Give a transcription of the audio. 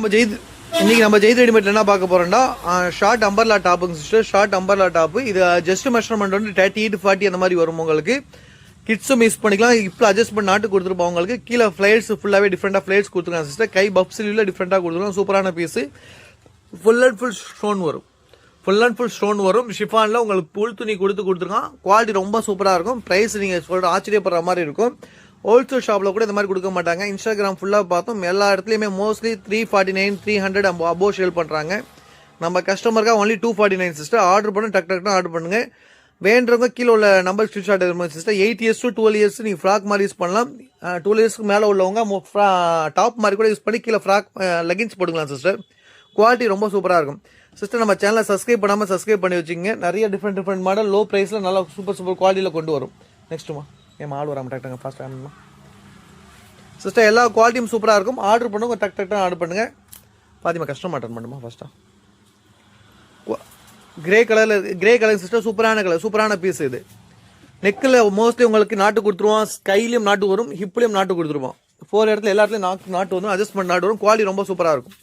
இன்னைக்கு நம்ம ஜெயித் ரெடிமேட்ல என்ன பார்க்க போறோம்னா ஷார்ட் அம்பர்லா டாப்புங்க சிஸ்டர். ஷார்ட் அம்பர்லா டாப்பு இது ஜஸ்ட் மெஷர்மெண்ட் வந்து 38 40 அந்த மாதிரி வரும் உங்களுக்கு. கிட்ஸும் யூஸ் பண்ணிக்கலாம். இப்போ அட்ஜஸ்ட் பண்ணி நாட்டு கொடுத்துருப்போம் உங்களுக்கு. கீழே ஃபிளைட்ஸ் ஃபுல்லாகவே டிஃப்ரெண்டாக ஃபிளைட்ஸ் கொடுத்துருக்காங்க சிஸ்டர். கை பப் ஸ்லீவ்ல டிஃப்ரெண்டாக கொடுத்துருக்கோம். சூப்பரான piece. Full and full stone வரும். ஃபுல் அண்ட் ஃபுல் ஸ்டோன் வரும். ஷிஃபானில் உங்களுக்கு புல் துணி கொடுத்துருக்கான். குவாலிட்டி ரொம்ப சூப்பராக இருக்கும். ப்ரைஸ் நீங்கள் சொல்கிற ஆச்சரியப்படுற மாதிரி இருக்கும். ஹோல்சேல் ஷாப்பில் கூட இந்த மாதிரி கொடுக்க மாட்டாங்க. இன்ஸ்டாகிராம் ஃபுல்லாக பார்த்தோம் எல்லா இடத்துலையுமே மோஸ்ட்லி 349 300 அபோவ் சேல் பண்ணுறாங்க. நம்ம கஸ்டமருக்காக ஒன்லி 249 சிஸ்டர். ஆர்டர் பண்ணி டக்குன்னு ஆர்டர் பண்ணுங்க. வேண்டவங்க கீழே உள்ள நம்பர் ஸ்கிரீன்ஷாட் எடுக்கணும் சிஸ்டர். 8 years to 12 years நீங்கள் ஃப்ராக் மாதிரி யூஸ் பண்ணலாம். 12 yearsக்கு மேலே உள்ளவங்க டாப் மாதிரி கூட யூஸ் பண்ணி கீழே ஃப்ராக் லெகின்ஸ் போட்டுக்கலாம் சிஸ்டர். குவாலிட்டி ரொம்ப சூப்பராக இருக்கும் சிஸ்டர். நம்ம சேனலை சப்ஸ்கிரைப் பண்ணாமல் சப்ஸ்கிரைப் பண்ணி வச்சுங்க. நிறைய டிஃப்ரெண்ட் மாடல் லோ ப்ரைஸில் நல்லா சூப்பர் குவாலிட்டியில் கொண்டு வரும். நெக்ஸ்ட்டுமா ஏன் ஆள் வர மாட்டாங்க ஃபாஸ்ட் ஆகணுமா சிஸ்டர். எல்லா குவாலிட்டியும் சூப்பராக இருக்கும். ஆர்டர் பண்ணுங்க. டக்கு ஆர்டர் பண்ணுங்க. பாத்திமா கஸ்டமர் அட்டன் பண்ணுமா ஃபர்ஸ்ட்டாக. Grey colour sister. சூப்பரான பீஸ் இது. நெக்கில் மோஸ்ட்லி உங்களுக்கு நாட்டு கொடுத்துருவோம். ஸ்கைலையும் நாட்டு வரும். ஹிப்லையும் நாட்டு கொடுத்துருவோம். 4 இடத்துல எல்லா இடத்துலையும் நாட்டு வரும். அட்ஜஸ்ட்மெண்ட் நாட்டு வரும். குவாலிட்டி ரொம்ப சூப்பராக இருக்கும்.